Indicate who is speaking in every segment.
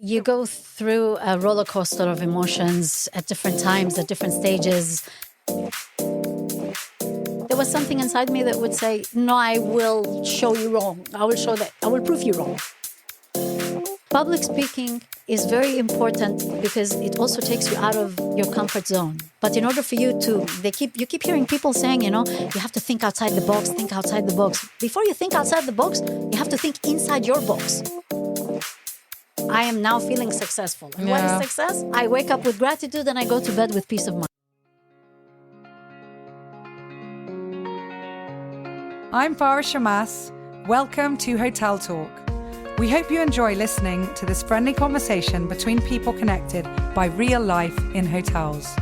Speaker 1: You go through a roller coaster of emotions at different times, at different stages. There was something inside me that would say, no, I will show you wrong. I will prove you wrong. Public speaking is very important because it also takes you out of your comfort zone. But in order for you to, you keep hearing people saying, you have to think outside the box, think outside the box. Before you think outside the box, you have to think inside your box. I am now feeling successful. And what is success? I wake up with gratitude and I go to bed with peace of mind.
Speaker 2: I'm Farah Shammas. Welcome to Hotel Talk. We hope you enjoy listening to this friendly conversation between people connected by real life in hotels.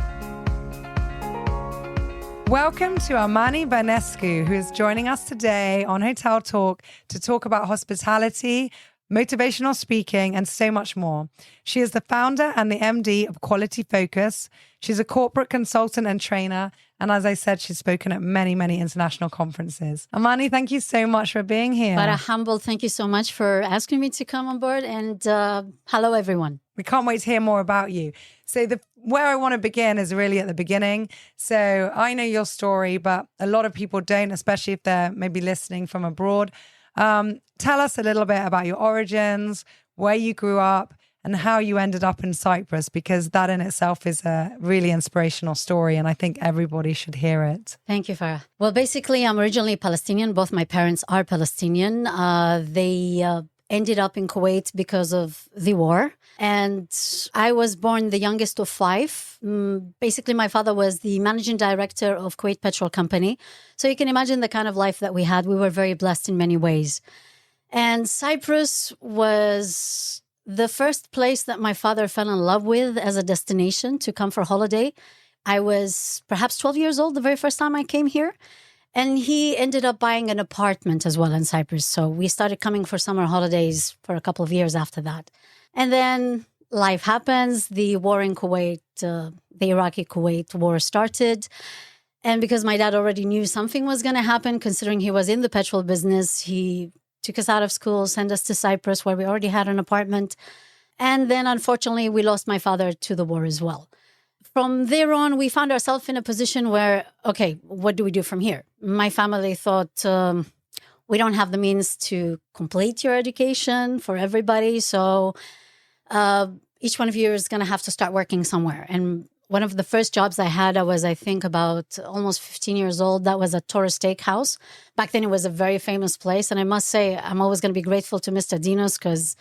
Speaker 2: Welcome to Amani Vernescu, who is joining us today on Hotel Talk to talk about hospitality, motivational speaking, and so much more. She is the founder and the MD of Quality Focus. She's a corporate consultant and trainer. And as I said, she's spoken at many, many international conferences. Amani, thank you so much for being here.
Speaker 1: Farah, humble, thank you so much for asking me to come on board. And hello, everyone.
Speaker 2: We can't wait to hear more about you. So where I want to begin is really at the beginning. So I know your story, but a lot of people don't, especially if they're maybe listening from abroad. Tell us a little bit about your origins, where you grew up, and how you ended up in Cyprus, because that in itself is a really inspirational story, and I think everybody should hear it.
Speaker 1: Thank you, Farah. Well, basically, I'm originally Palestinian. Both my parents are Palestinian. They ended up in Kuwait because of the war. And I was born the youngest of five. Basically, my father was the managing director of Kuwait Petrol Company. So you can imagine the kind of life that we had. We were very blessed in many ways. And Cyprus was the first place that my father fell in love with as a destination to come for holiday. I was perhaps 12 years old the very first time I came here. And he ended up buying an apartment as well in Cyprus. So we started coming for summer holidays for a couple of years after that. And then life happens. The war in Kuwait, the Iraqi-Kuwait war started. And because my dad already knew something was going to happen, considering he was in the petrol business, he took us out of school, sent us to Cyprus, where we already had an apartment. And then, unfortunately, we lost my father to the war as well. From there on, we found ourselves in a position where, okay, what do we do from here? My family thought, we don't have the means to complete your education for everybody. So each one of you is going to have to start working somewhere. And one of the first jobs I had, I was, I think, about almost 15 years old. That was a tourist steakhouse. Back then, it was a very famous place. And I must say, I'm always going to be grateful to Mr. Dinos because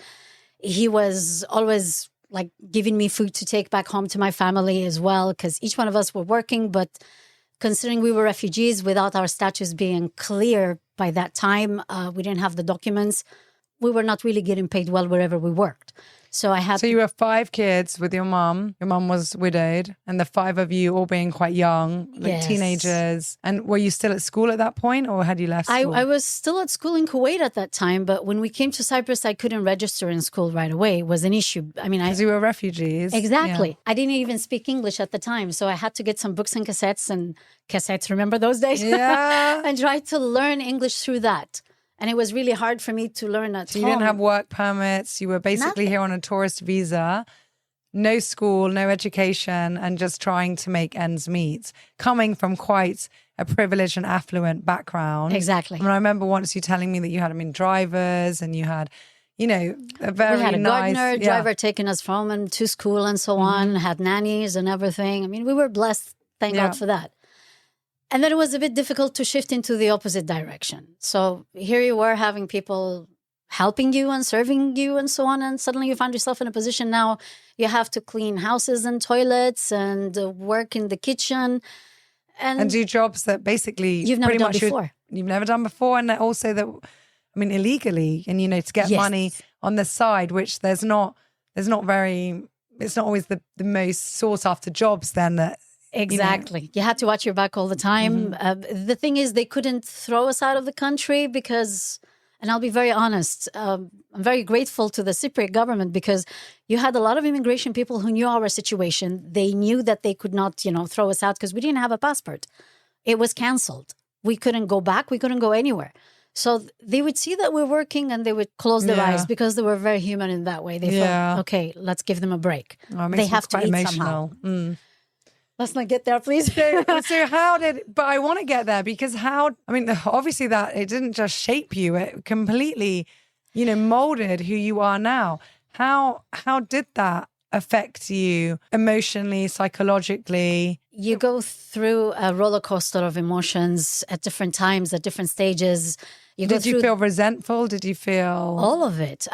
Speaker 1: he was always like giving me food to take back home to my family as well, because each one of us were working. But considering we were refugees, without our status being clear by that time, we didn't have the documents. We were not really getting paid well wherever we worked. So
Speaker 2: you were 5 kids with your mum. Your mum was widowed, and the 5 of you all being quite young, like teenagers. And were you still at school at that point, or had you left school?
Speaker 1: I was still at school in Kuwait at that time, but when we came to Cyprus, I couldn't register in school right away. It was an issue. I mean,
Speaker 2: because you were refugees.
Speaker 1: Exactly. Yeah. I didn't even speak English at the time, so I had to get some books and cassettes. Remember those days?
Speaker 2: Yeah.
Speaker 1: And try to learn English through that. And it was really hard for me to learn at home.
Speaker 2: So you didn't have work permits. You were basically here on a tourist visa, no school, no education, and just trying to make ends meet, coming from quite a privileged and affluent background.
Speaker 1: Exactly.
Speaker 2: I mean, I remember once you telling me that you had, drivers and you had, a very
Speaker 1: we had a
Speaker 2: nice
Speaker 1: gardener, driver taking us from and to school and so on, had nannies and everything. I mean, we were blessed, thank God for that. And then it was a bit difficult to shift into the opposite direction. So here you were having people helping you and serving you and so on. And suddenly you find yourself in a position now you have to clean houses and toilets and work in the kitchen.
Speaker 2: And do jobs that basically
Speaker 1: you've never done before.
Speaker 2: You've never done before. And also illegally. And, to get money on the side, which it's not always the most sought after jobs then that.
Speaker 1: Exactly. You had to watch your back all the time. The thing is, they couldn't throw us out of the country because, and I'll be very honest, I'm very grateful to the Cypriot government because you had a lot of immigration people who knew our situation. They knew that they could not, throw us out because we didn't have a passport. It was canceled. We couldn't go back. We couldn't go anywhere. So they would see that we're working and they would close their eyes because they were very human in that way. They thought, okay, let's give them a break. They have to eat somehow. Let's not get there, please.
Speaker 2: So how did, but I want to get there because obviously that it didn't just shape you, it completely, molded who you are now. How did that affect you emotionally, psychologically?
Speaker 1: You go through a roller coaster of emotions at different times, at different stages.
Speaker 2: Did you feel resentful? Did you feel
Speaker 1: all of it?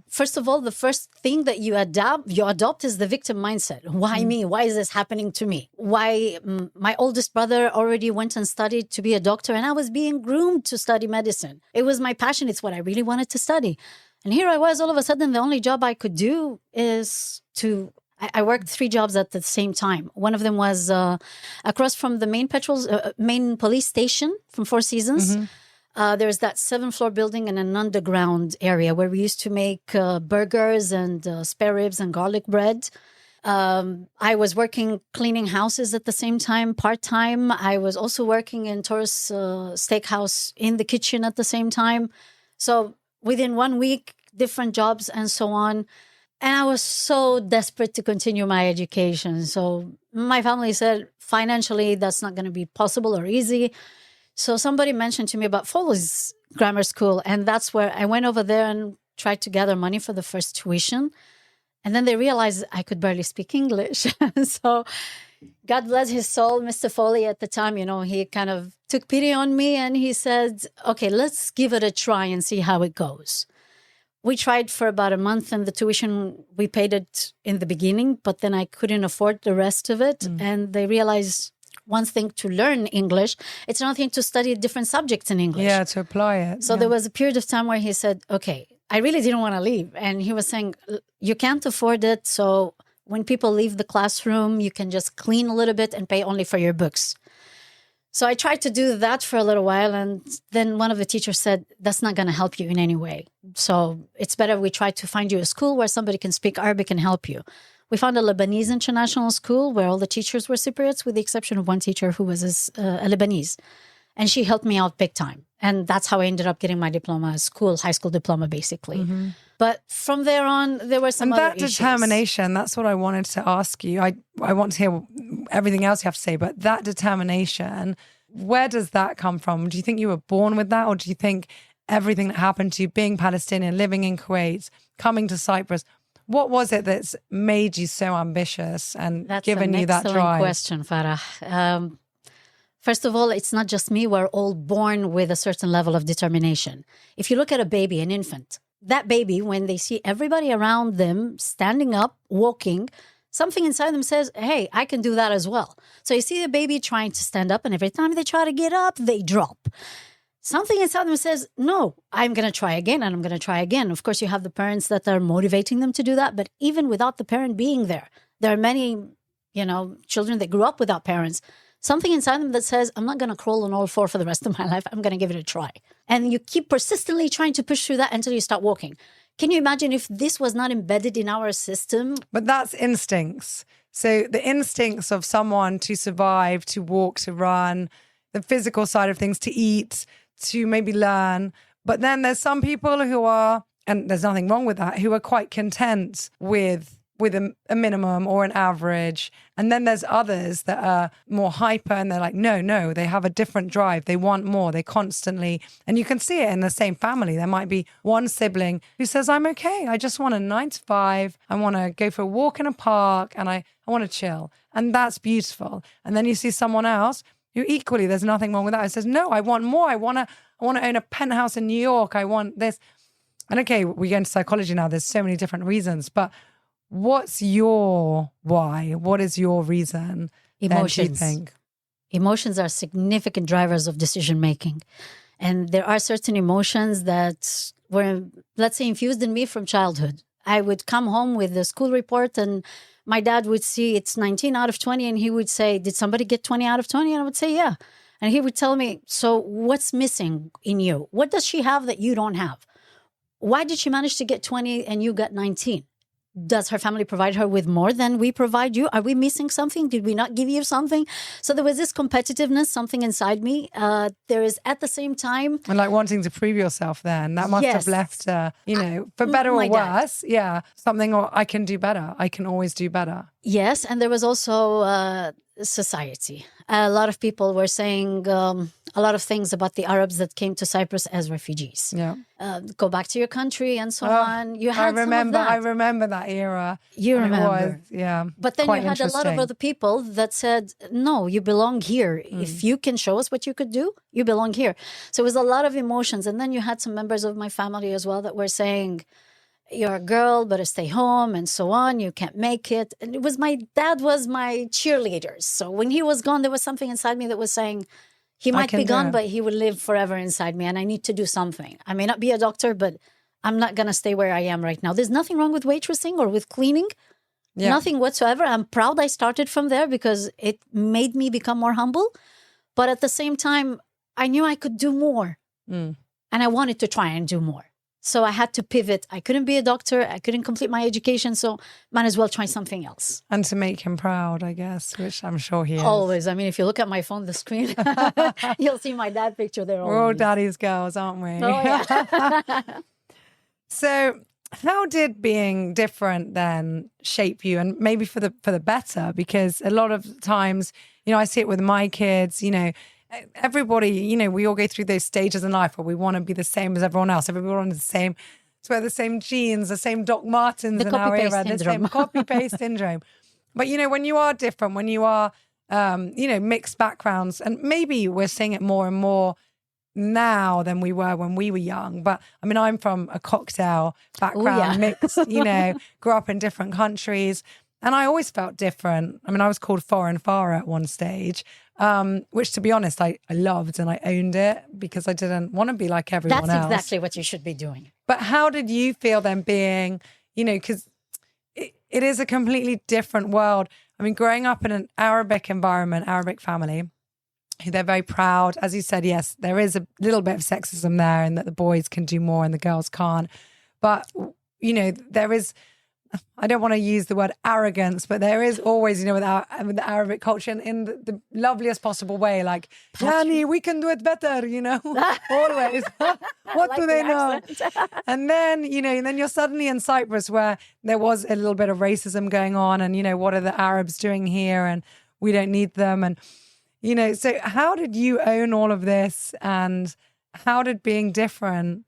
Speaker 1: First of all, the first thing that you adopt is the victim mindset. Why me? Why is this happening to me? Why my oldest brother already went and studied to be a doctor, and I was being groomed to study medicine. It was my passion. It's what I really wanted to study. And here I was, all of a sudden, the only job I could do is I worked 3 jobs at the same time. One of them was across from the main police station from Four Seasons. There's that 7th-floor building in an underground area where we used to make burgers and spare ribs and garlic bread. I was working cleaning houses at the same time, part-time. I was also working in Taurus Steakhouse in the kitchen at the same time. So within 1 week, different jobs and so on. And I was so desperate to continue my education. So my family said, financially, that's not going to be possible or easy. So somebody mentioned to me about Foley's grammar school. And that's where I went over there and tried to gather money for the first tuition. And then they realized I could barely speak English. So God bless his soul, Mr. Foley at the time, he kind of took pity on me and he said, okay, let's give it a try and see how it goes. We tried for about a month and the tuition, we paid it in the beginning, but then I couldn't afford the rest of it. And they realized one thing to learn English, it's another thing to study different subjects in English.
Speaker 2: Yeah, to apply it.
Speaker 1: So there was a period of time where he said, okay, I really didn't want to leave. And he was saying, you can't afford it. So when people leave the classroom, you can just clean a little bit and pay only for your books. So I tried to do that for a little while. And then one of the teachers said, that's not going to help you in any way. So it's better we try to find you a school where somebody can speak Arabic and help you. We found a Lebanese international school where all the teachers were Cypriots, with the exception of one teacher who was a Lebanese. And she helped me out big time. And that's how I ended up getting my diploma, high school diploma, basically. But from there on, there were some other issues.
Speaker 2: And that determination, that's what I wanted to ask you. I want to hear everything else you have to say, but that determination, where does that come from? Do you think you were born with that? Or do you think everything that happened to you, being Palestinian, living in Kuwait, coming to Cyprus, what was it that's made you so ambitious and given you that drive?
Speaker 1: That's an excellent question, Farah. First of all, it's not just me. We're all born with a certain level of determination. If you look at a baby, an infant, that baby, when they see everybody around them standing up, walking, something inside them says, hey, I can do that as well. So you see the baby trying to stand up, and every time they try to get up, they drop. Something inside them says, no, I'm going to try again, and I'm going to try again. Of course, you have the parents that are motivating them to do that. But even without the parent being there are many, children that grew up without parents. Something inside them that says, I'm not going to crawl on all 4 for the rest of my life. I'm going to give it a try. And you keep persistently trying to push through that until you start walking. Can you imagine if this was not embedded in our system?
Speaker 2: But that's instincts. So the instincts of someone to survive, to walk, to run, the physical side of things, to eat, to maybe learn. But then there's some people who are, and there's nothing wrong with that, who are quite content with a minimum or an average. And then there's others that are more hyper and they're like, no, they have a different drive. They want more. They constantly, and you can see it in the same family. There might be one sibling who says, I'm okay. I just want a 9 to 5. I want to go for a walk in a park and I want to chill. And that's beautiful. And then you see someone else who equally, there's nothing wrong with that. It says, no, I want more. I want to own a penthouse in New York. I want this. And okay, we get into psychology now. There's so many different reasons, but what's your why? What is your reason?
Speaker 1: Emotions.
Speaker 2: Do you think?
Speaker 1: Emotions are significant drivers of decision making. And there are certain emotions that were, let's say, infused in me from childhood. I would come home with the school report and my dad would see it's 19 out of 20 and he would say, did somebody get 20 out of 20? And I would say, yeah. And he would tell me, so what's missing in you? What does she have that you don't have? Why did she manage to get 20 and you got 19? Does her family provide her with more than we provide you? Are we missing something? Did we not give you something? So there was this competitiveness, something inside me. There is at the same time...
Speaker 2: And like wanting to prove yourself then. That must have left, for better or worse.
Speaker 1: Dad.
Speaker 2: Yeah. Something, or I can do better. I can always do better.
Speaker 1: Yes. And there was also society. A lot of people were saying a lot of things about the Arabs that came to Cyprus as refugees.
Speaker 2: Yeah.
Speaker 1: Go back to your country and so on. You had
Speaker 2: I
Speaker 1: I
Speaker 2: remember that era.
Speaker 1: You
Speaker 2: It
Speaker 1: remember.
Speaker 2: was,
Speaker 1: But then you had a lot of other people that said, no, you belong here. If you can show us what you could do, you belong here. So it was a lot of emotions. And then you had some members of my family as well that were saying, you're a girl, better stay home and so on. You can't make it. And it was my dad was my cheerleader. So when he was gone, there was something inside me that was saying, he might be gone, but he will live forever inside me. And I need to do something. I may not be a doctor, but I'm not going to stay where I am right now. There's nothing wrong with waitressing or with cleaning. Yeah. Nothing whatsoever. I'm proud I started from there because it made me become more humble. But at the same time, I knew I could do more. And I wanted to try and do more. So I had to pivot. I couldn't be a doctor. I couldn't complete my education. So might as well try something else.
Speaker 2: And to make him proud, I guess, which I'm sure he is.
Speaker 1: Always. I mean, if you look at my phone, the screen, you'll see my dad picture there.
Speaker 2: We're all daddy's girls, aren't we?
Speaker 1: Oh, yeah.
Speaker 2: So how did being different then shape you, and maybe for the better? Because a lot of times, I see it with my kids, everybody, we all go through those stages in life where we want to be the same as everyone else. Everyone wants the same, to wear the same jeans, the same Doc Martens in our era, the same copy-paste syndrome. But, when you are different, when you are, mixed backgrounds, and maybe we're seeing it more and more now than we were when we were young. But I mean, I'm from a cocktail background, mixed, grew up in different countries. And I always felt different. I mean, I was called foreign Farah at one stage, which, to be honest, I loved, and I owned it because I didn't want to be like everyone else.
Speaker 1: That's exactly what you should be doing.
Speaker 2: But how did you feel then being, because it is a completely different world. I mean, growing up in an Arabic environment, Arabic family, they're very proud. As you said, yes, there is a little bit of sexism there in that the boys can do more and the girls can't. But, there is... I don't want to use the word arrogance, but there is always, with the Arabic culture in the loveliest possible way, like, Yani, we can do it better, always. What do they know? And then, and then you're suddenly in Cyprus where there was a little bit of racism going on, and, what are the Arabs doing here? And we don't need them. And, so how did you own all of this? And how did being different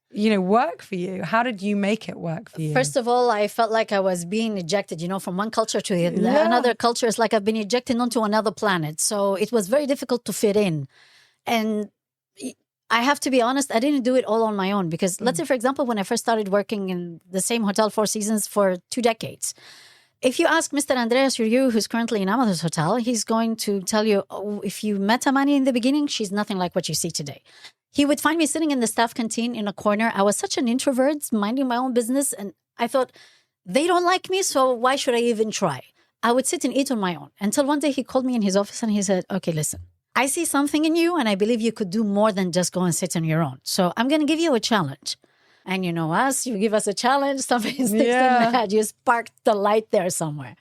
Speaker 2: work for you? How did you make it work for you?
Speaker 1: First of all, I felt like I was being ejected, from one culture to another culture. It's like I've been ejected onto another planet. So it was very difficult to fit in. And I have to be honest, I didn't do it all on my own because let's say, for example, when I first started working in the same hotel, Four Seasons, for 2 decades, if you ask Mr. Andreas Yuriu, who's currently in Amador's hotel, he's going to tell you, if you met Amani in the beginning, she's nothing like what you see today. He would find me sitting in the staff canteen in a corner. I was such an introvert, minding my own business. And I thought, they don't like me, so why should I even try? I would sit and eat on my own. Until one day he called me in his office and he said, okay, listen, I see something in you and I believe you could do more than just go and sit on your own. So I'm going to give you a challenge. And you know us, you give us a challenge, something sticks in the head. You sparked the light there somewhere.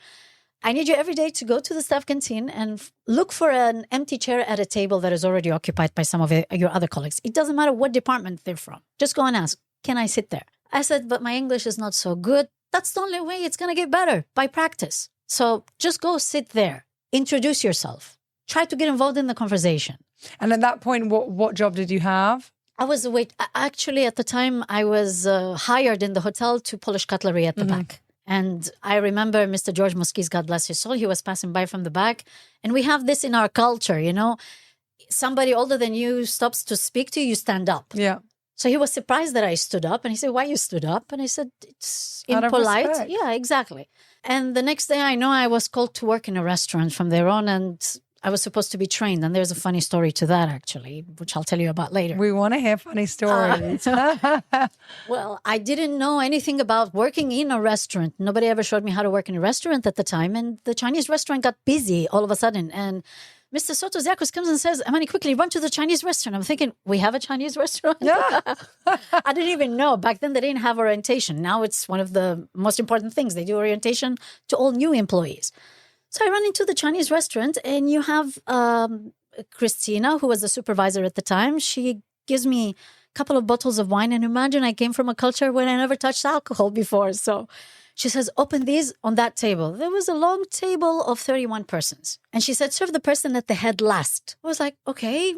Speaker 1: I need you every day to go to the staff canteen and look for an empty chair at a table that is already occupied by some of your other colleagues. It doesn't matter what department they're from. Just go and ask, can I sit there? I said, but my English is not so good. That's the only way it's going to get better, by practice. So just go sit there. Introduce yourself. Try to get involved in the conversation.
Speaker 2: And at that point, what job did you have?
Speaker 1: I was actually, at the time, I was hired in the hotel to polish cutlery at the back. And I remember Mr. George Moskis, God bless his soul, he was passing by from the back. And we have this in our culture, somebody older than you stops to speak to you, you stand up.
Speaker 2: Yeah.
Speaker 1: So he was surprised that I stood up. And he said, why you stood up? And I said, it's impolite. Yeah, exactly. And the next day I know I was called to work in a restaurant from there on. And I was supposed to be trained. And there's a funny story to that, actually, which I'll tell you about later.
Speaker 2: We want to hear funny stories.
Speaker 1: Well, I didn't know anything about working in a restaurant. Nobody ever showed me how to work in a restaurant at the time. And the Chinese restaurant got busy all of a sudden. And Mr. Sotos comes and says, Amani, quickly run to the Chinese restaurant. I'm thinking, we have a Chinese restaurant?
Speaker 2: Yeah.
Speaker 1: I didn't even know. Back then, they didn't have orientation. Now it's one of the most important things. They do orientation to all new employees. So I run into the Chinese restaurant, and you have Christina, who was the supervisor at the time. She gives me a couple of bottles of wine. And imagine I came from a culture where I never touched alcohol before. So she says, open these on that table. There was a long table of 31 persons. And she said, serve the person at the head last. I was like, okay.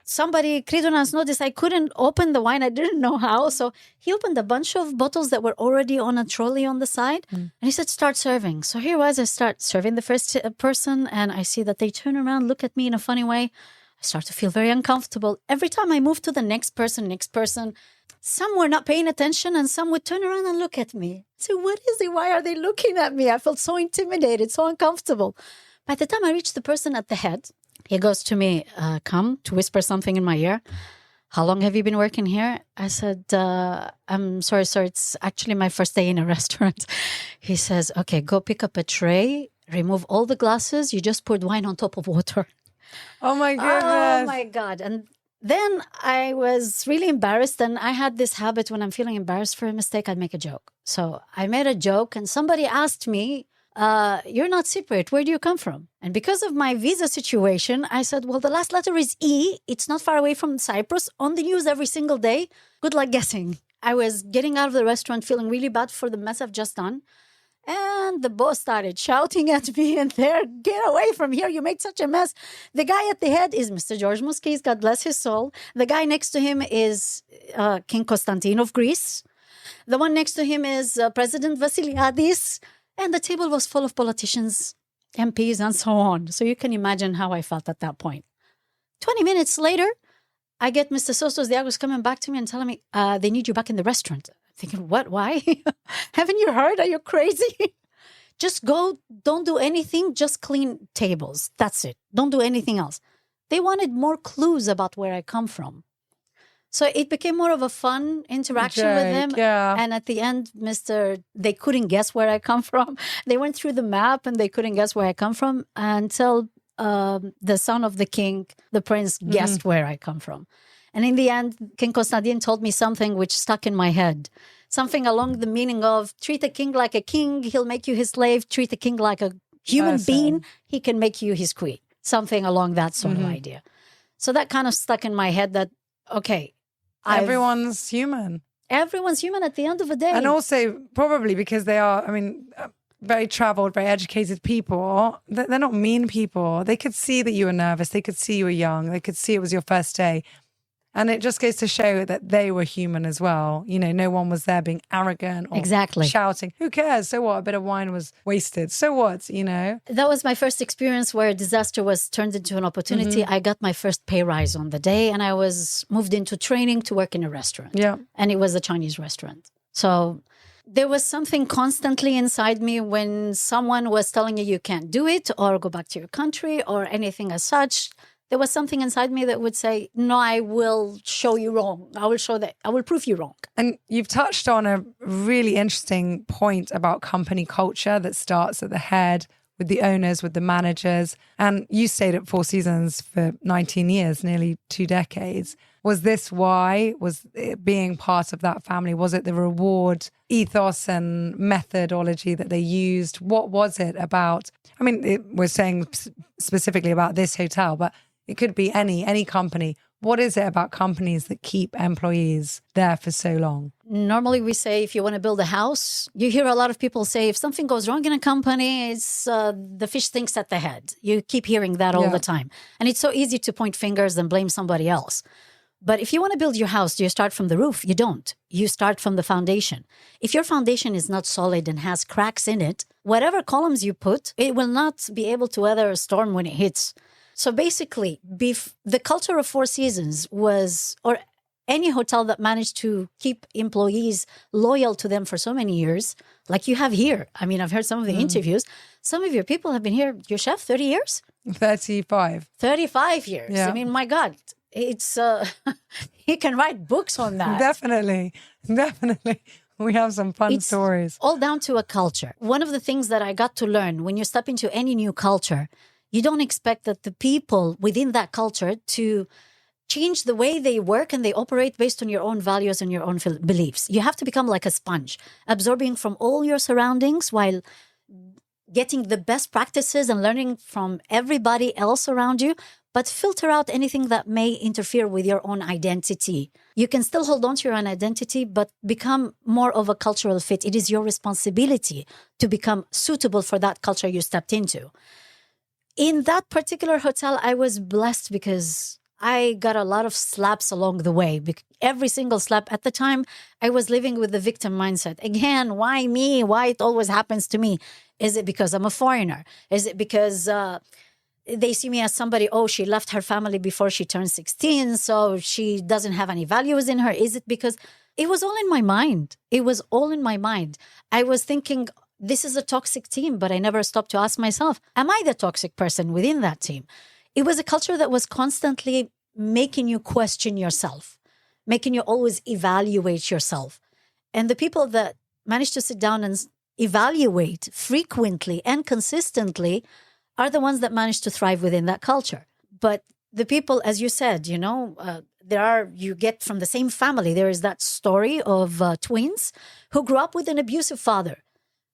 Speaker 1: Somebody, Kridonas, noticed I couldn't open the wine. I didn't know how. So he opened a bunch of bottles that were already on a trolley on the side. And he said, start serving. So here was, I start serving the first person. And I see that they turn around, look at me in a funny way. I start to feel very uncomfortable. Every time I move to the next person, some were not paying attention and some would turn around and look at me. So what is it? Why are they looking at me? I felt so intimidated, so uncomfortable. By the time I reached the person at the head, he goes to me, come to whisper something in my ear. How long have you been working here? I said, I'm sorry, sir. It's actually my first day in a restaurant. He says, okay, go pick up a tray, remove all the glasses. You just poured wine on top of water.
Speaker 2: Oh my goodness.
Speaker 1: Oh my God. And then I was really embarrassed, and I had this habit when I'm feeling embarrassed for a mistake, I'd make a joke. So I made a joke, and somebody asked me, you're not Cypriot, where do you come from? And because of my visa situation, I said, well, the last letter is E. It's not far away from Cyprus, on the news every single day. Good luck guessing. I was getting out of the restaurant feeling really bad for the mess I've just done. And the boss started shouting at me and there, get away from here. You made such a mess. The guy at the head is Mr. George Moskis, God bless his soul. The guy next to him is King Constantine of Greece. The one next to him is President Vassiliadis. And the table was full of politicians, MPs, and so on. So you can imagine how I felt at that point. 20 minutes later, I get Mr. Sostos Diagos coming back to me and telling me, they need you back in the restaurant. Thinking, what? Why? Haven't you heard? Are you crazy? Just go, don't do anything, just clean tables. That's it. Don't do anything else. They wanted more clues about where I come from. So it became more of a fun interaction with them.
Speaker 2: Yeah.
Speaker 1: And at the end, they couldn't guess where I come from. They went through the map and they couldn't guess where I come from until the son of the king, the prince, guessed where I come from. And in the end, King Constantine told me something which stuck in my head. Something along the meaning of, treat a king like a king, he'll make you his slave. Treat a king like a human being, he can make you his queen. Something along that sort of idea. So that kind of stuck in my head that, okay.
Speaker 2: Everyone's human.
Speaker 1: Everyone's human at the end of the day.
Speaker 2: And also probably because they are, very traveled, very educated people. They're not mean people. They could see that you were nervous. They could see you were young. They could see it was your first day. And it just goes to show that they were human as well. You know, no one was there being arrogant or shouting. Who cares? So what? A bit of wine was wasted. So what? You know?
Speaker 1: That was my first experience where disaster was turned into an opportunity. I got my first pay rise on the day and I was moved into training to work in a restaurant.
Speaker 2: Yeah.
Speaker 1: And it was a Chinese restaurant. So there was something constantly inside me when someone was telling you can't do it or go back to your country or anything as such. There was something inside me that would say, no, I will show you wrong. I will prove you wrong.
Speaker 2: And you've touched on a really interesting point about company culture that starts at the head with the owners, with the managers. And you stayed at Four Seasons for 19 years, nearly 2 decades. Was this why? Was it being part of that family? Was it the reward ethos and methodology that they used? What was it about? We're saying specifically about this hotel, but it could be any company. What is it about companies that keep employees there for so long?
Speaker 1: Normally we say if you want to build a house, you hear a lot of people say if something goes wrong in a company, it's the fish stinks at the head. You keep hearing that all the time. And it's so easy to point fingers and blame somebody else. But if you want to build your house, do you start from the roof? You don't. You start from the foundation. If your foundation is not solid and has cracks in it, whatever columns you put, it will not be able to weather a storm when it hits. So basically, the culture of Four Seasons was, or any hotel that managed to keep employees loyal to them for so many years, like you have here. I've heard some of the interviews. Some of your people have been here, your chef, 30 years?
Speaker 2: 35.
Speaker 1: 35 years.
Speaker 2: Yeah.
Speaker 1: My God, it's, he can write books on that.
Speaker 2: Definitely. We have some fun stories.
Speaker 1: All down to a culture. One of the things that I got to learn when you step into any new culture You don't expect that the people within that culture to change the way they work and they operate based on your own values and your own beliefs. You have to become like a sponge, absorbing from all your surroundings while getting the best practices and learning from everybody else around you, but filter out anything that may interfere with your own identity. You can still hold on to your own identity, but become more of a cultural fit. It is your responsibility to become suitable for that culture you stepped into. In that particular hotel, I was blessed because I got a lot of slaps along the way. Every single slap at the time, I was living with the victim mindset. Again, why me? Why it always happens to me? Is it because I'm a foreigner? Is it because they see me as somebody, oh, she left her family before she turned 16, so she doesn't have any values in her? Is it because it was all in my mind? It was all in my mind. I was thinking, this is a toxic team, but I never stopped to ask myself, am I the toxic person within that team? It was a culture that was constantly making you question yourself, making you always evaluate yourself. And the people that manage to sit down and evaluate frequently and consistently are the ones that manage to thrive within that culture. But the people, as you said, you get from the same family. There is that story of twins who grew up with an abusive father.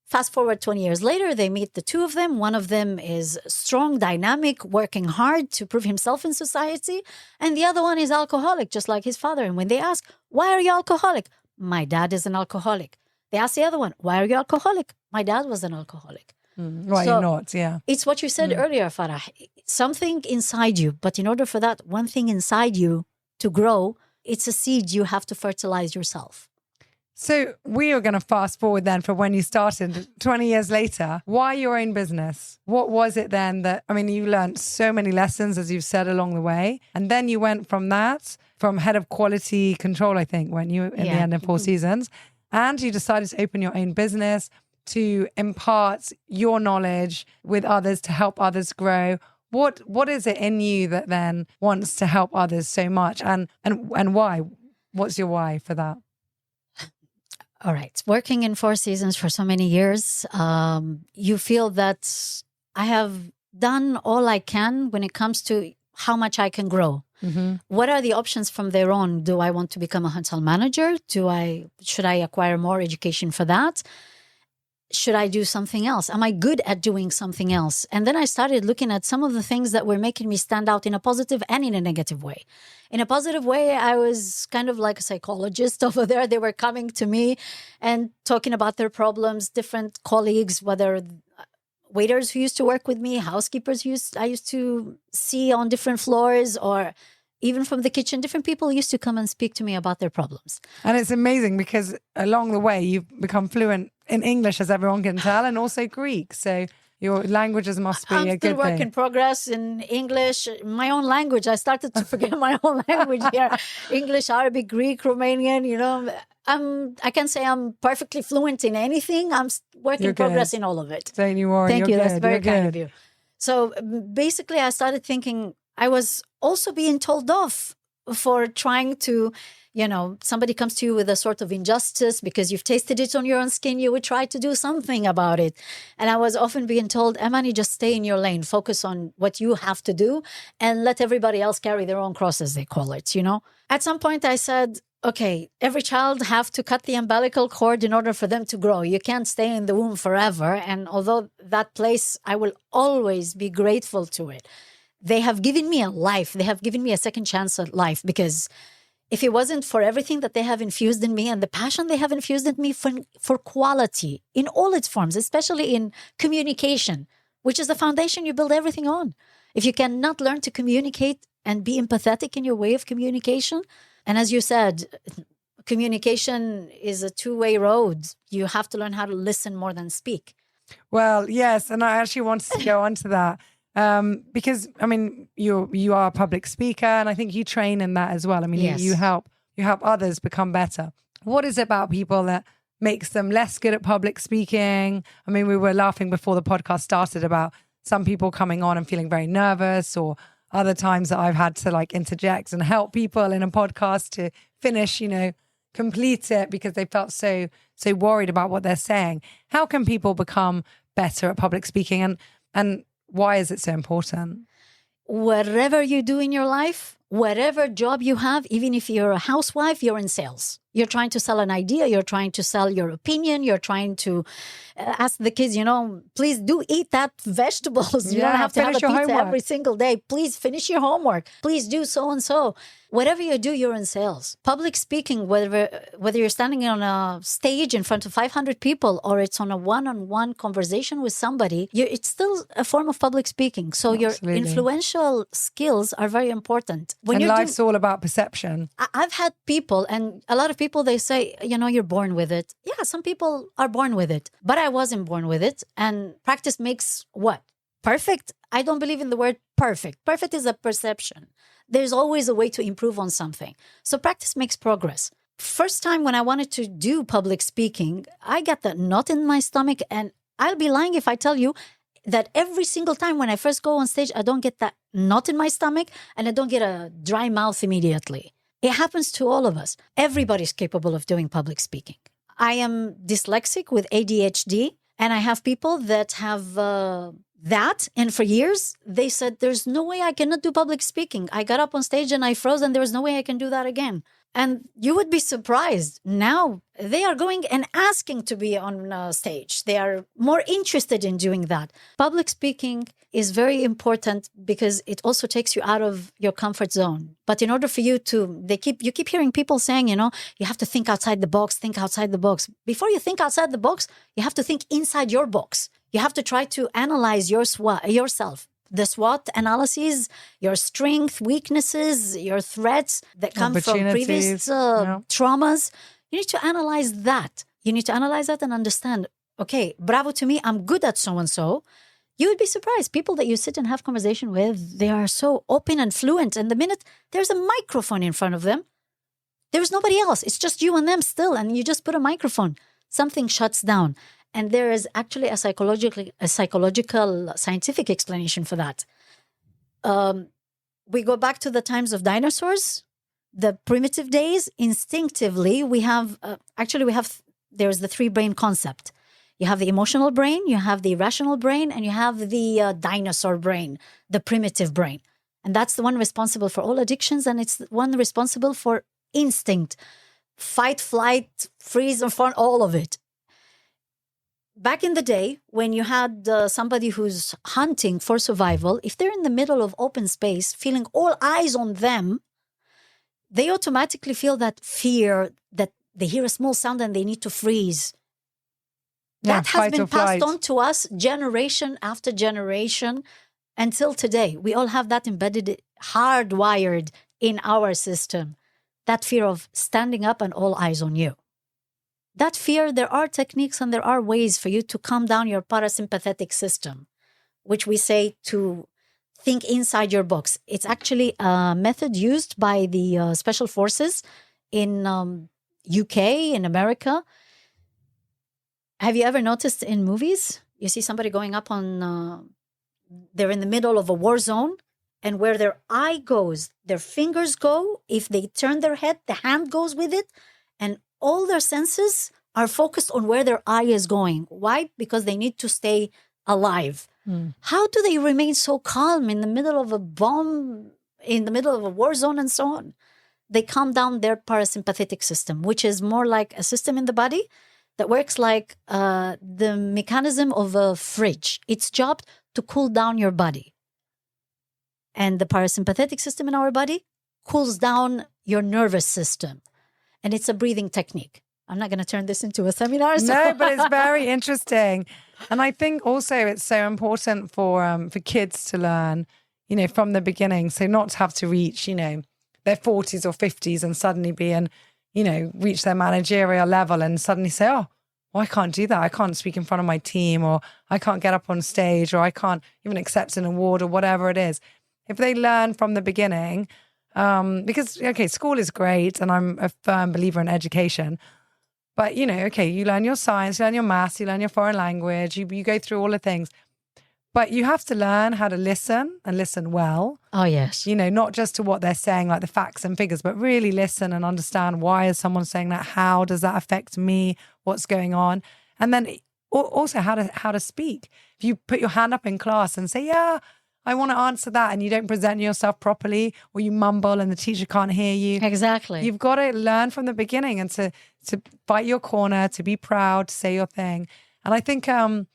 Speaker 1: Fast forward 20 years later, they meet the two of them. One of them is strong, dynamic, working hard to prove himself in society. And the other one is alcoholic, just like his father. And when they ask, why are you alcoholic? My dad is an alcoholic. They ask the other one, why are you alcoholic? My dad was an alcoholic.
Speaker 2: Why you're not, yeah.
Speaker 1: It's what you said earlier, Farah. Something inside you, but in order for that one thing inside you to grow, it's a seed you have to fertilize yourself.
Speaker 2: So we are going to fast forward then for when you started 20 years later. Why your own business? What was it then that, you learned so many lessons, as you've said, along the way. And then you went from that, from head of quality control, I think, when you in the end of 4 seasons. And you decided to open your own business to impart your knowledge with others, to help others grow. What is it in you that then wants to help others so much? And why? What's your why for that?
Speaker 1: All right. Working in 4 seasons for so many years, you feel that I have done all I can when it comes to how much I can grow. Mm-hmm. What are the options from there on? Do I want to become a hotel manager? Should I acquire more education for that? Should I do something else? Am I good at doing something else? And then I started looking at some of the things that were making me stand out in a positive and in a negative way. In a positive way, I was kind of like a psychologist over there. They were coming to me and talking about their problems, different colleagues, whether waiters who used to work with me, housekeepers I used to see on different floors, or even from the kitchen, different people used to come and speak to me about their problems.
Speaker 2: And it's amazing because along the way, you've become fluent in English, as everyone can tell, and also Greek. So your languages must be a good thing.
Speaker 1: I'm still work in progress in English. My own language, I started to forget my own language here. English, Arabic, Greek, Romanian, I can say I'm perfectly fluent in anything. I'm work in progress in all of it.
Speaker 2: Don't you worry.
Speaker 1: Thank you. That's very kind of you. So basically, I started thinking I was also being told off for trying to, somebody comes to you with a sort of injustice because you've tasted it on your own skin, you would try to do something about it. And I was often being told, Amani, just stay in your lane, focus on what you have to do and let everybody else carry their own cross, as they call it, At some point I said, okay, every child have to cut the umbilical cord in order for them to grow. You can't stay in the womb forever. And although that place, I will always be grateful to it. They have given me a life. They have given me a second chance at life, because if it wasn't for everything that they have infused in me and the passion they have infused in me for quality in all its forms, especially in communication, which is the foundation you build everything on. If you cannot learn to communicate and be empathetic in your way of communication, and as you said, communication is a two-way road. You have to learn how to listen more than speak.
Speaker 2: Well, yes. And I actually wanted to go on to that. Because you are a public speaker, and I think you train in that as well.
Speaker 1: Yes.
Speaker 2: you help others become better. What is it about people that makes them less good at public speaking? We were laughing before the podcast started about some people coming on and feeling very nervous, or other times that I've had to interject and help people in a podcast to finish, complete it because they felt so worried about what they're saying. How can people become better at public speaking? And Why is it so important?
Speaker 1: Whatever you do in your life, whatever job you have, even if you're a housewife, you're in sales. You're trying to sell an idea. You're trying to sell your opinion. You're trying to ask the kids, please do eat that vegetables. You don't have to have a pizza every single day. Please finish your homework. Please do so and so. Whatever you do, you're in sales. Public speaking, whether you're standing on a stage in front of 500 people or it's on a one-on-one conversation with somebody, it's still a form of public speaking. So your influential skills are very important.
Speaker 2: And life's all about perception.
Speaker 1: I've had people, and a lot of people, they say, you're born with it. Yeah, some people are born with it, but I wasn't born with it. And practice makes what? Perfect? I don't believe in the word perfect. Perfect is a perception. There's always a way to improve on something. So practice makes progress. First time when I wanted to do public speaking, I got that knot in my stomach. And I'll be lying if I tell you that every single time when I first go on stage, I don't get that knot in my stomach and I don't get a dry mouth immediately. It happens to all of us. Everybody's capable of doing public speaking. I am dyslexic with ADHD, and I have people that have that. And for years, they said, there's no way I cannot do public speaking. I got up on stage and I froze, and there was no way I can do that again. And you would be surprised. Now they are going and asking to be on stage. They are more interested in doing that. Public speaking is very important because it also takes you out of your comfort zone. But in order for you to, you keep hearing people saying, you have to think outside the box, think outside the box. Before you think outside the box, you have to think inside your box. You have to try to analyze yourself. The SWOT analyses, your strengths, weaknesses, your threats that come from previous traumas. You need to analyze that. You need to analyze that and understand, okay, bravo to me, I'm good at so-and-so. You would be surprised. People that you sit and have conversation with, they are so open and fluent. And the minute there's a microphone in front of them, there's nobody else. It's just you and them still. And you just put a microphone. Something shuts down. And there is actually a psychological scientific explanation for that. We go back to the times of dinosaurs, the primitive days. Instinctively, there's the three brain concept. You have the emotional brain, you have the rational brain, and you have the dinosaur brain, the primitive brain. And that's the one responsible for all addictions, and it's the one responsible for instinct, fight, flight, freeze, or fawn, all of it. Back in the day, when you had somebody who's hunting for survival, if they're in the middle of open space, feeling all eyes on them, they automatically feel that fear, that they hear a small sound and they need to freeze. That has been passed on to us generation after generation until today. We all have that embedded, hardwired in our system. That fear of standing up and all eyes on you. That fear, there are techniques and there are ways for you to calm down your parasympathetic system, which we say to think inside your box. It's actually a method used by the special forces in UK, in America. Have you ever noticed in movies, you see somebody going up on, they're in the middle of a war zone, and where their eye goes, their fingers go. If they turn their head, the hand goes with it. And all their senses are focused on where their eye is going. Why? Because they need to stay alive. How do they remain so calm in the middle of a bomb, in the middle of a war zone and so on? They calm down their parasympathetic system, which is more like a system in the body that works like the mechanism of a fridge. Its job to cool down your body. And the parasympathetic system in our body cools down your nervous system. And it's a breathing technique. I'm not going to turn this into a seminar. So.
Speaker 2: No, but it's very interesting. And I think also it's so important for kids to learn, from the beginning. So not to have to reach, their 40s or 50s and suddenly be reach their managerial level and suddenly say, oh, well, I can't do that. I can't speak in front of my team, or I can't get up on stage, or I can't even accept an award, or whatever it is. If they learn from the beginning, because, school is great and I'm a firm believer in education, but, you learn your science, you learn your maths, you learn your foreign language, you go through all the things. But you have to learn how to listen and listen well.
Speaker 1: Oh, yes.
Speaker 2: Not just to what they're saying, like the facts and figures, but really listen and understand, why is someone saying that? How does that affect me? What's going on? And then also how to speak. If you put your hand up in class and say, yeah, I want to answer that, and you don't present yourself properly, or you mumble and the teacher can't hear you.
Speaker 1: Exactly.
Speaker 2: You've got to learn from the beginning and to fight your corner, to be proud, to say your thing. And I think a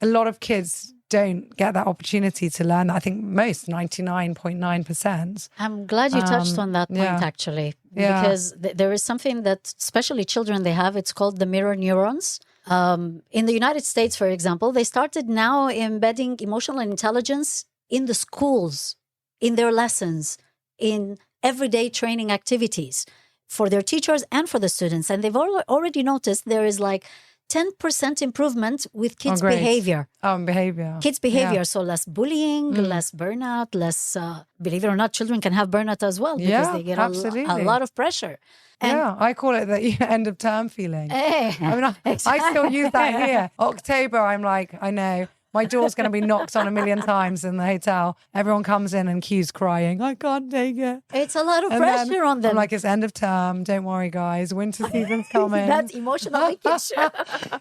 Speaker 2: lot of kids don't get that opportunity to learn that. I think most, 99.9%.
Speaker 1: I'm glad you touched on that point, actually, because there is something that especially children, they have. It's called the mirror neurons. In the United States, for example, they started now embedding emotional intelligence in the schools, in their lessons, in everyday training activities for their teachers and for the students. And they've already noticed there is like 10% improvement with kids' behavior.
Speaker 2: Behavior.
Speaker 1: Kids' behavior. So less bullying, less burnout, less, believe it or not, children can have burnout as well because they get a lot of pressure. And
Speaker 2: I call it the end of term feeling.
Speaker 1: I
Speaker 2: mean, I still use that here. October, I'm like, I know. My door's going to be knocked on 1,000,000 times in the hotel. Everyone comes in and Q's crying. I can't take it.
Speaker 1: It's a lot of pressure on them.
Speaker 2: I'm like, it's end of term. Don't worry, guys. Winter season's coming.
Speaker 1: That's emotional leakage.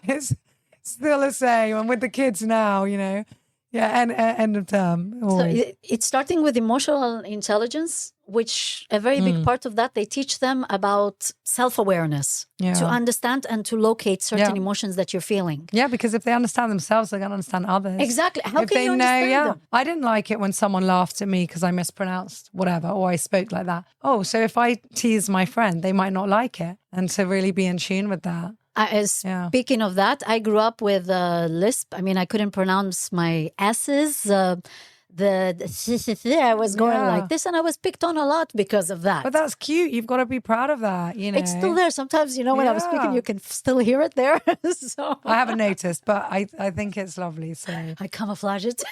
Speaker 2: It's still the same. And with the kids now, end of term. Always.
Speaker 1: So it's starting with emotional intelligence, which a very big part of that, they teach them about self-awareness, to understand and to locate certain emotions that you're feeling.
Speaker 2: Yeah, because if they understand themselves, they're going to understand others.
Speaker 1: Exactly. How can you understand them?
Speaker 2: I didn't like it when someone laughed at me because I mispronounced whatever, or I spoke like that. Oh, so if I tease my friend, they might not like it. And to really be in tune with that.
Speaker 1: Speaking of that, I grew up with lisp. I mean, I couldn't pronounce my S's. I was going like this, and I was picked on a lot because of that.
Speaker 2: But that's cute. You've got to be proud of that.
Speaker 1: It's still there. Sometimes, when I was speaking, you can still hear it there. So
Speaker 2: I haven't noticed, but I think it's lovely. So
Speaker 1: I camouflage it.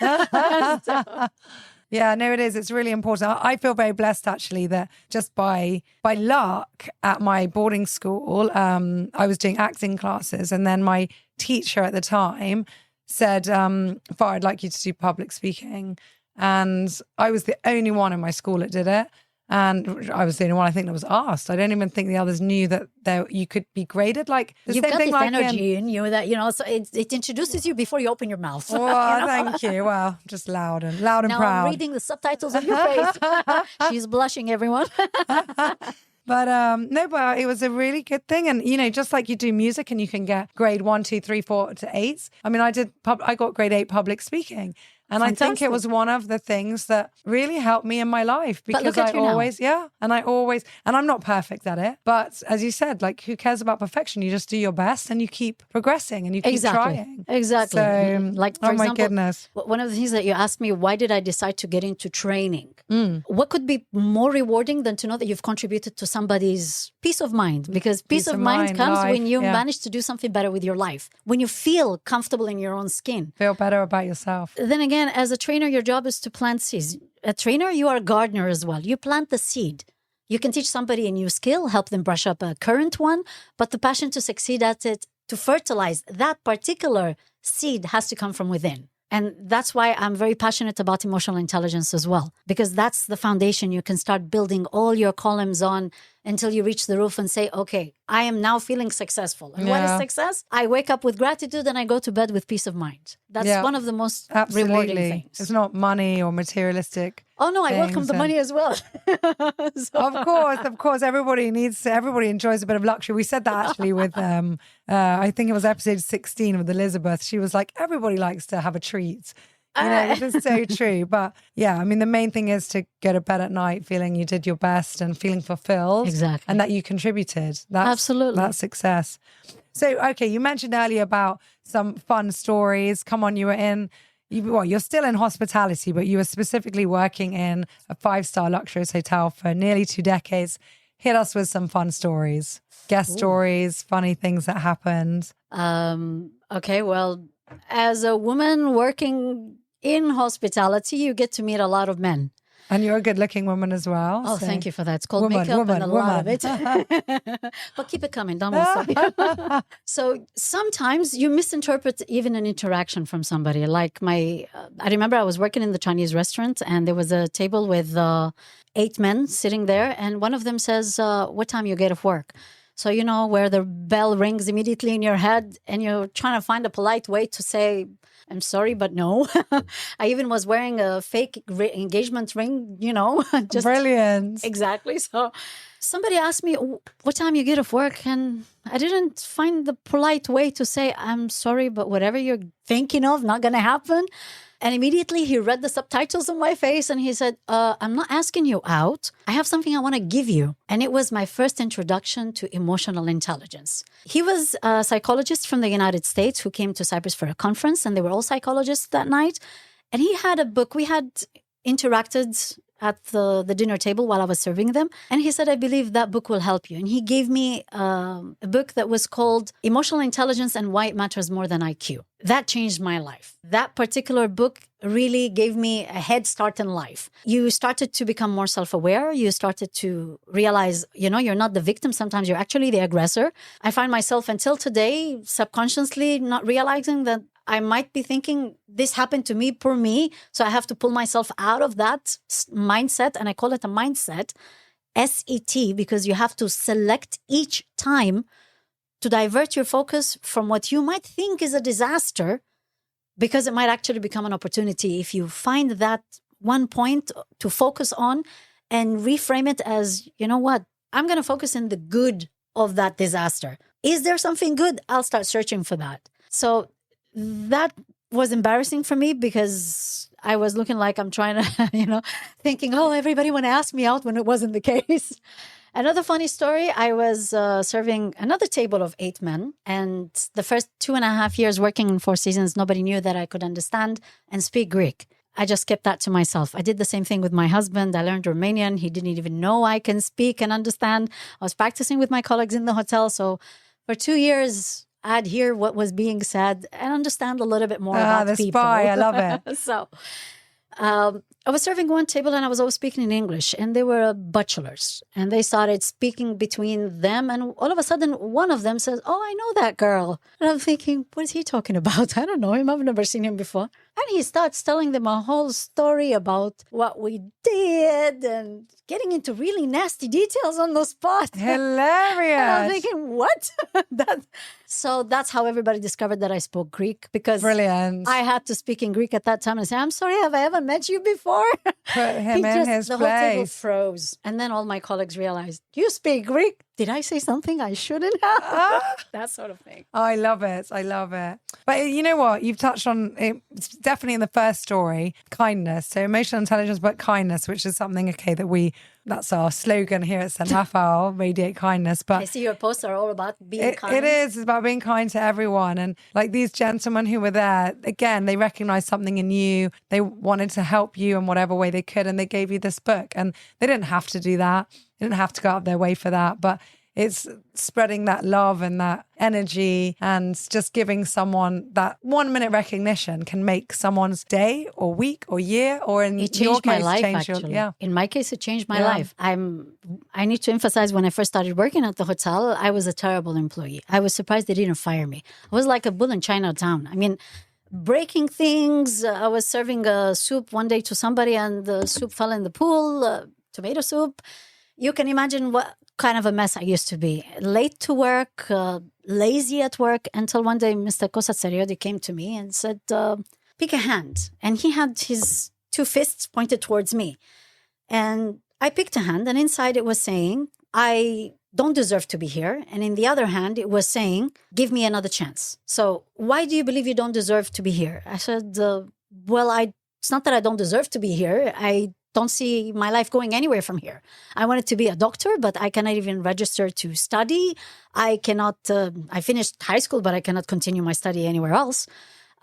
Speaker 2: Yeah, no, it is. It's really important. I feel very blessed, actually, that just by luck at my boarding school, I was doing acting classes, and then my teacher at the time said, Farah, I'd like you to do public speaking. And I was the only one in my school that did it. And I was the only one, I think, that was asked. I don't even think the others knew that you could be graded. Like the
Speaker 1: You've
Speaker 2: same
Speaker 1: got
Speaker 2: thing,
Speaker 1: this
Speaker 2: like
Speaker 1: energy in you that, so it introduces you before you open your mouth.
Speaker 2: Well, thank you. Well, just loud and proud.
Speaker 1: Now I'm reading the subtitles on your face. She's blushing, everyone.
Speaker 2: But but it was a really good thing. And, just like you do music and you can get grade 1, 2, 3, 4 to 8. I mean, I got grade 8 public speaking. And Fantastic. I think it was one of the things that really helped me in my life because and I'm not perfect at it. But as you said, like, who cares about perfection? You just do your best and you keep progressing and you keep trying.
Speaker 1: Exactly.
Speaker 2: So,
Speaker 1: like, for example,
Speaker 2: my goodness.
Speaker 1: One of the things that you asked me, why did I decide to get into training? What could be more rewarding than to know that you've contributed to somebody's peace of mind? Because peace of mind comes when you manage to do something better with your life, when you feel comfortable in your own skin.
Speaker 2: Feel better about yourself.
Speaker 1: Then again, as a trainer, your job is to plant seeds. A trainer, you are a gardener as well. You plant the seed. You can teach somebody a new skill, help them brush up a current one, but the passion to succeed at it, to fertilize that particular seed has to come from within. And that's why I'm very passionate about emotional intelligence as well, because that's the foundation you can start building all your columns on until you reach the roof and say, okay, I am now feeling successful. And what is success? I wake up with gratitude and I go to bed with peace of mind. That's one of the most rewarding things.
Speaker 2: It's not money or materialistic.
Speaker 1: Oh no, I welcome the money as well.
Speaker 2: Of course, everybody enjoys a bit of luxury. We said that actually with, I think it was episode 16 with Elizabeth. She was like, everybody likes to have a treat. It is so true. But yeah, I mean, the main thing is to go to bed at night feeling you did your best and feeling fulfilled.
Speaker 1: Exactly.
Speaker 2: And that you contributed.
Speaker 1: Absolutely.
Speaker 2: That's success. So, okay, you mentioned earlier about some fun stories. Come on, you're still in hospitality, but you were specifically working in a 5-star luxurious hotel for nearly 2 decades. Hit us with some fun stories, guest stories, funny things that happened.
Speaker 1: Okay, well, as a woman working in hospitality, you get to meet a lot of men.
Speaker 2: And you're a good-looking woman as well.
Speaker 1: Oh, thank you for that. It's called makeup and a lot of it. But keep it coming. Don't stop. So sometimes you misinterpret even an interaction from somebody. Like I remember I was working in the Chinese restaurant and there was a table with 8 men sitting there. And one of them says, what time you get off work? So, you know, where the bell rings immediately in your head and you're trying to find a polite way to say, I'm sorry, but no. I even was wearing a fake engagement ring, you know. Just
Speaker 2: Brilliant.
Speaker 1: exactly. So somebody asked me, what time you get off work? And I didn't find the polite way to say, I'm sorry, but whatever you're thinking of, not going to happen. And immediately he read the subtitles on my face and he said, I'm not asking you out. I have something I want to give you. And it was my first introduction to emotional intelligence. He was a psychologist from the United States who came to Cyprus for a conference, and they were all psychologists that night. And he had a book. We had interacted at the dinner table while I was serving them. And he said, I believe that book will help you. And he gave me a book that was called Emotional Intelligence and Why It Matters More Than IQ. That changed my life. That particular book really gave me a head start in life. You started to become more self-aware. You started to realize, you know, you're not the victim. Sometimes you're actually the aggressor. I find myself until today subconsciously not realizing that I might be thinking this happened to me, poor me. So I have to pull myself out of that mindset. And I call it a mindset, SET, because you have to select each time to divert your focus from what you might think is a disaster, because it might actually become an opportunity if you find that one point to focus on and reframe it as, you know what, I'm going to focus on the good of that disaster. Is there something good? I'll start searching for that. So that was embarrassing for me because I was looking like I'm trying to, you know, thinking, oh, everybody want to ask me out when it wasn't the case. Another funny story, I was serving another table of 8 men. And the first 2.5 years working in Four Seasons, nobody knew that I could understand and speak Greek. I just kept that to myself. I did the same thing with my husband. I learned Romanian. He didn't even know I can speak and understand. I was practicing with my colleagues in the hotel. So for 2 years, I'd hear what was being said and understand a little bit more about
Speaker 2: the
Speaker 1: people.
Speaker 2: spy, I love it.
Speaker 1: So I was serving one table and I was always speaking in English, and they were bachelors, and they started speaking between them, and all of a sudden one of them says, oh, I know that girl. And I'm thinking, what is he talking about? I don't know him. I've never seen him before. And he starts telling them a whole story about what we did and getting into really nasty details on the spot.
Speaker 2: Hilarious.
Speaker 1: And I'm thinking, what? So that's how everybody discovered that I spoke Greek, because
Speaker 2: Brilliant.
Speaker 1: I had to speak in Greek at that time and say, I'm sorry, have I ever met you before?
Speaker 2: Put him in his
Speaker 1: the whole table
Speaker 2: place.
Speaker 1: froze. And then all my colleagues realized, you speak Greek? Did I say something I shouldn't have? That sort of thing.
Speaker 2: I love it. I love it. But you know what? You've touched on it. It's definitely in the first story, kindness. So emotional intelligence, but kindness, which is something, okay, that's our slogan here at St. Raphael, radiate kindness. But
Speaker 1: I see your posts are all about being kind.
Speaker 2: It is. It's about being kind to everyone. And like these gentlemen who were there, again, they recognized something in you. They wanted to help you in whatever way they could. And they gave you this book. And they didn't have to do that. They didn't have to go out their way for that. But it's spreading that love and that energy, and just giving someone that 1 minute recognition can make someone's day or week or year, or in
Speaker 1: it
Speaker 2: your
Speaker 1: changed my
Speaker 2: case,
Speaker 1: life,
Speaker 2: change
Speaker 1: actually.
Speaker 2: your,
Speaker 1: In my case, it changed my life. I need to emphasize, when I first started working at the hotel, I was a terrible employee. I was surprised they didn't fire me. I was like a bull in Chinatown. I mean, breaking things. I was serving a soup one day to somebody and the soup fell in the pool, tomato soup. You can imagine what kind of a mess I used to be. Late to work, lazy at work, until one day Mr. Kosat Seriodi came to me and said, pick a hand. And he had his 2 fists pointed towards me. And I picked a hand, and inside it was saying, I don't deserve to be here. And in the other hand, it was saying, give me another chance. So why do you believe you don't deserve to be here? I said, it's not that I don't deserve to be here. I don't see my life going anywhere from here. I wanted to be a doctor, but I cannot even register to study. I finished high school, but I cannot continue my study anywhere else.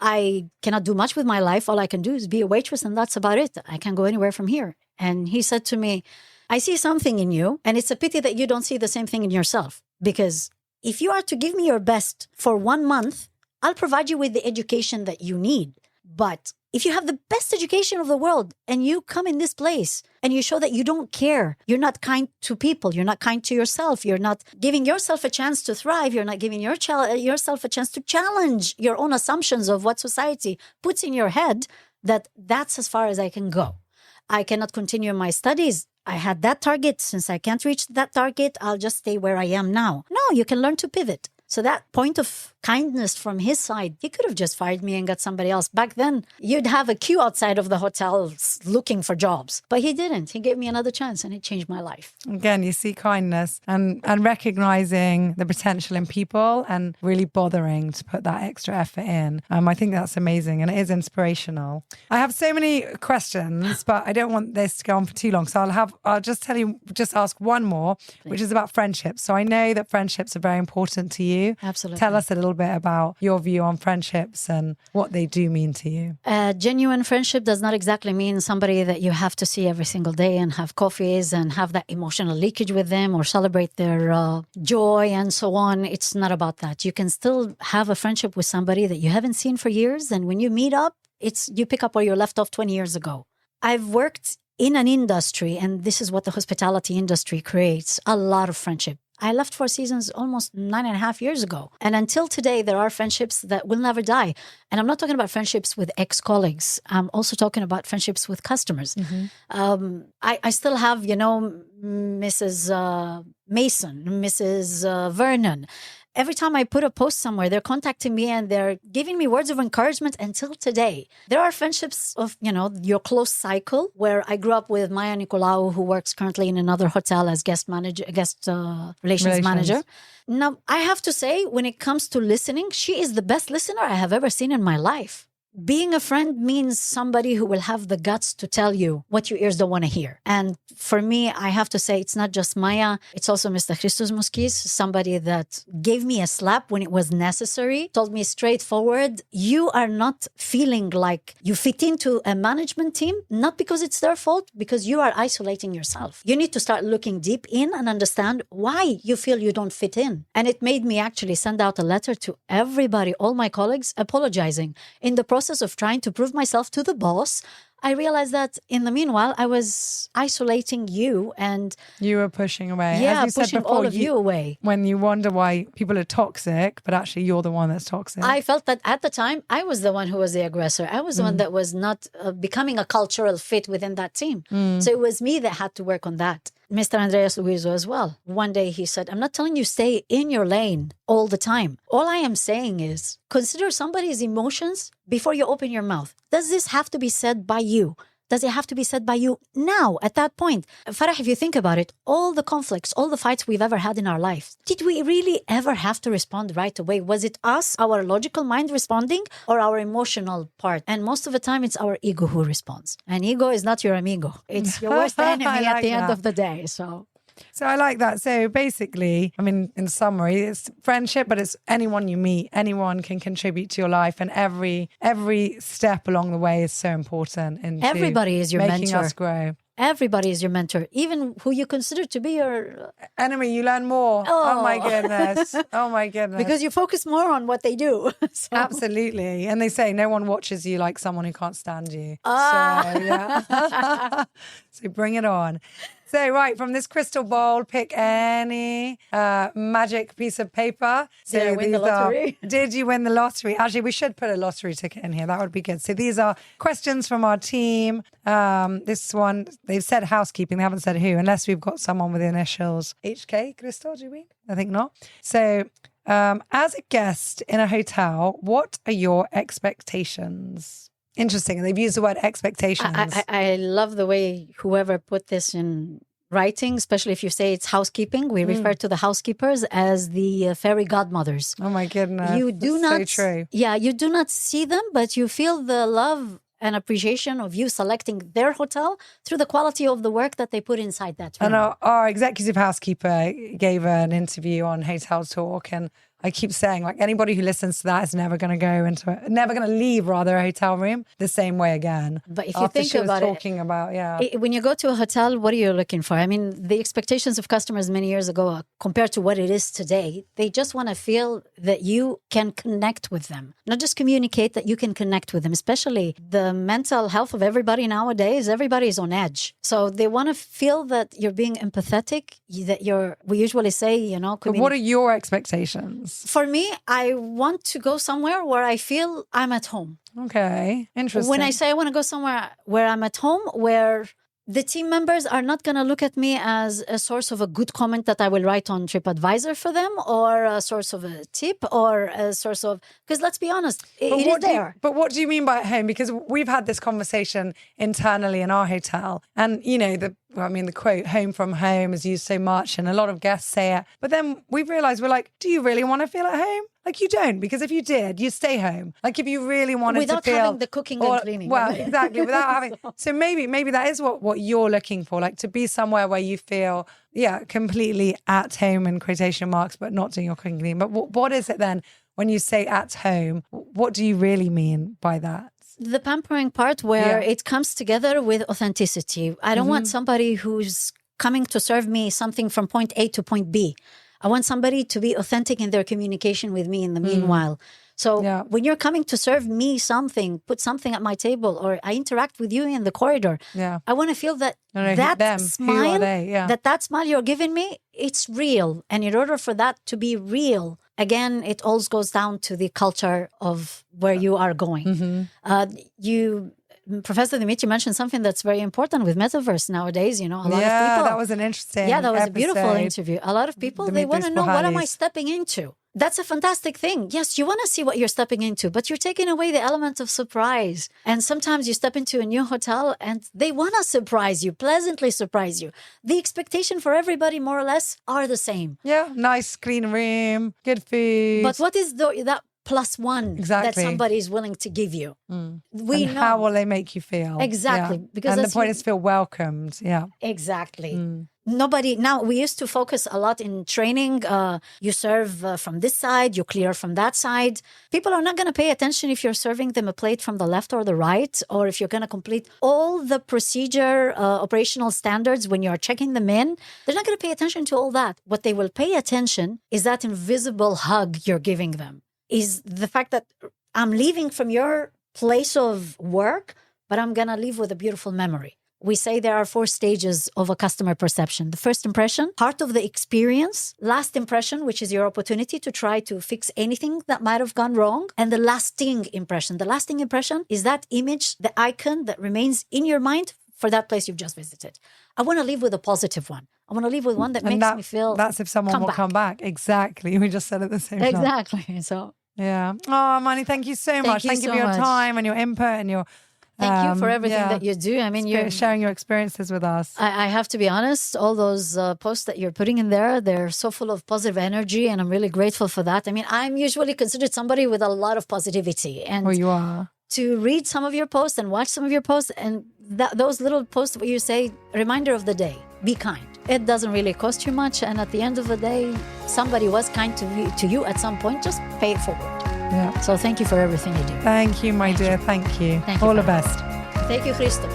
Speaker 1: I cannot do much with my life. All I can do is be a waitress, and that's about it. I can't go anywhere from here. And he said to me, I see something in you, and it's a pity that you don't see the same thing in yourself. Because if you are to give me your best for 1 month, I'll provide you with the education that you need. But if you have the best education of the world and you come in this place and you show that you don't care, you're not kind to people, you're not kind to yourself, you're not giving yourself a chance to thrive, you're not giving yourself a chance to challenge your own assumptions of what society puts in your head, that's as far as I can go. I cannot continue my studies. I had that target. Since I can't reach that target, I'll just stay where I am now. No, you can learn to pivot. So that point of kindness from his side, he could have just fired me and got somebody else. Back then, you'd have a queue outside of the hotels looking for jobs. But he didn't. He gave me another chance and it changed my life.
Speaker 2: Again, you see kindness and recognizing the potential in people and really bothering to put that extra effort in. I think that's amazing and it is inspirational. I have so many questions, but I don't want this to go on for too long. So I'll just ask one more, which is about friendships. So I know that friendships are very important to you.
Speaker 1: Absolutely.
Speaker 2: Tell us a little bit about your view on friendships and what they do mean to you.
Speaker 1: Genuine friendship does not exactly mean somebody that you have to see every single day and have coffees and have that emotional leakage with them or celebrate their joy and so on. It's not about that. You can still have a friendship with somebody that you haven't seen for years. And when you meet up, you pick up where you left off 20 years ago. I've worked in an industry, and this is what the hospitality industry creates, a lot of friendship. I left Four Seasons almost 9.5 years ago. And until today, there are friendships that will never die. And I'm not talking about friendships with ex-colleagues. I'm also talking about friendships with customers. Mm-hmm. I still have, Mrs. Mason, Mrs. Vernon. Every time I put a post somewhere, they're contacting me and they're giving me words of encouragement until today. There are friendships of, your close cycle where I grew up with Maya Nicolaou, who works currently in another hotel as guest relations manager. Now, I have to say, when it comes to listening, she is the best listener I have ever seen in my life. Being a friend means somebody who will have the guts to tell you what your ears don't want to hear. And for me, I have to say, it's not just Maya. It's also Mr. Christos Muskis, somebody that gave me a slap when it was necessary, told me straightforward, you are not feeling like you fit into a management team, not because it's their fault, because you are isolating yourself. You need to start looking deep in and understand why you feel you don't fit in. And it made me actually send out a letter to everybody, all my colleagues, apologizing. In the process of trying to prove myself to the boss, I realized that in the meanwhile, I was isolating you and... You
Speaker 2: were pushing away.
Speaker 1: Yeah,
Speaker 2: as you
Speaker 1: pushing
Speaker 2: said before,
Speaker 1: all of you away.
Speaker 2: When you wonder why people are toxic, but actually you're the one that's toxic.
Speaker 1: I felt that at the time, I was the one who was the aggressor. I was the one that was not becoming a cultural fit within that team. So it was me that had to work on that. Mr. Andreas Luizo as well. One day he said, I'm not telling you stay in your lane all the time. All I am saying is consider somebody's emotions before you open your mouth. Does this have to be said by you? Does it have to be said by you now, at that point? Farah, if you think about it, all the conflicts, all the fights we've ever had in our life, did we really ever have to respond right away? Was it us, our logical mind responding, or our emotional part? And most of the time, it's our ego who responds. And ego is not your amigo. It's your worst enemy at the end of the day.
Speaker 2: So I like that. So basically, in summary, it's friendship, but it's anyone you meet, anyone can contribute to your life, and every step along the way is so important.
Speaker 1: Everybody is your
Speaker 2: making
Speaker 1: mentor.
Speaker 2: Us grow.
Speaker 1: Everybody is your mentor, even who you consider to be your
Speaker 2: enemy. You learn more. Oh my goodness. Oh my goodness.
Speaker 1: Because you focus more on what they do.
Speaker 2: Absolutely. And they say no one watches you like someone who can't stand you. So yeah. So bring it on. So, right, from this crystal bowl, pick any magic piece of paper. So
Speaker 1: did I win the lottery?
Speaker 2: Did you win the lottery? Actually, we should put a lottery ticket in here. That would be good. So these are questions from our team. This one, they've said housekeeping. They haven't said who, unless we've got someone with the initials. HK, Crystal, do we? I think not. So, as a guest in a hotel, what are your expectations? Interesting. They've used the word expectations.
Speaker 1: I love the way whoever put this in writing, especially if you say it's housekeeping. We refer to the housekeepers as the fairy godmothers.
Speaker 2: Oh my goodness.
Speaker 1: You do not,
Speaker 2: so true.
Speaker 1: Yeah, you do not see them, but you feel the love and appreciation of you selecting their hotel through the quality of the work that they put inside that room.
Speaker 2: And our executive housekeeper gave an interview on Hotel Talk, and I keep saying, like, anybody who listens to that is never going to never going to leave, a hotel room the same way again.
Speaker 1: But if you think about it, when you go to a hotel, what are you looking for? The expectations of customers many years ago compared to what it is today, they just want to feel that you can connect with them, not just communicate, that you can connect with them, especially the mental health of everybody nowadays. Everybody is on edge. So they want to feel that you're being empathetic, that we usually say,
Speaker 2: But what are your expectations?
Speaker 1: For me, I want to go somewhere where I feel I'm at home.
Speaker 2: Okay, interesting.
Speaker 1: When I say I want to go somewhere where I'm at home, where The team members are not going to look at me as a source of a good comment that I will write on TripAdvisor for them, or a source of a tip, or a source of, because let's be honest, it is there.
Speaker 2: But what do you mean by at home? Because we've had this conversation internally in our hotel, and the quote "home from home" is used so much, and a lot of guests say it. But then we've realized, we're like, do you really want to feel at home? Like, you don't, because if you did, you stay home. Like, if you really wanted
Speaker 1: without
Speaker 2: to feel,
Speaker 1: having the cooking and cleaning.
Speaker 2: Well, exactly, without having. So maybe that is what you're looking for, like to be somewhere where you feel, completely at home in quotation marks, but not doing your cooking and cleaning. But what is it then when you say at home? What do you really mean by that?
Speaker 1: The pampering part where it comes together with authenticity. I don't want somebody who's coming to serve me something from point A to point B. I want somebody to be authentic in their communication with me in the meanwhile. So when you're coming to serve me something, put something at my table, or I interact with you in the corridor, I want to feel that smile, that smile you're giving me, it's real. And in order for that to be real, again, it all goes down to the culture of where you are going. Professor Dimitri mentioned something that's very important with metaverse nowadays. A lot of people.
Speaker 2: That was an interesting.
Speaker 1: That was a beautiful interview. A lot of people, they want to know, what am I stepping into? That's a fantastic thing. Yes, you want to see what you're stepping into, but you're taking away the element of surprise. And sometimes you step into a new hotel and they want to surprise you, pleasantly surprise you. The expectation for everybody, more or less, are the same.
Speaker 2: Yeah, nice, clean room, good food.
Speaker 1: But what is that plus one that somebody is willing to give you? We know.
Speaker 2: How will they make you feel?
Speaker 1: Exactly. Because
Speaker 2: the point is feel welcomed. Yeah.
Speaker 1: Exactly. Now, we used to focus a lot in training. You serve from this side, you clear from that side. People are not going to pay attention if you're serving them a plate from the left or the right, or if you're going to complete all the procedure, operational standards when you're checking them in. They're not going to pay attention to all that. What they will pay attention is that invisible hug you're giving them, is the fact that I'm leaving from your place of work, but I'm going to leave with a beautiful memory. We say there are 4 stages of a customer perception. The first impression, heart of the experience, last impression, which is your opportunity to try to fix anything that might have gone wrong, and the lasting impression. The lasting impression is that image, the icon that remains in your mind for that place you've just visited. I want to leave with a positive one. I want to leave with one that makes me feel
Speaker 2: that's if someone will come back. Exactly. We just said it the same time.
Speaker 1: Exactly. So
Speaker 2: yeah. Oh, Amani, thank you so much. Thank you for your time and your input and your
Speaker 1: Thank you for everything that you do. I mean, you're
Speaker 2: sharing your experiences with us.
Speaker 1: I have to be honest, all those posts that you're putting in there, they're so full of positive energy, and I'm really grateful for that. I mean, I'm usually considered somebody with a lot of positivity. And
Speaker 2: you are.
Speaker 1: To read some of your posts and watch some of your posts, and those little posts where you say, reminder of the day, be kind. It doesn't really cost you much. And at the end of the day, somebody was kind to you at some point. Just pay it forward. Yeah. So thank you for everything you do.
Speaker 2: Thank you, my dear. Thank you.
Speaker 1: Thank you.
Speaker 2: All the best.
Speaker 1: Thank you, Christo.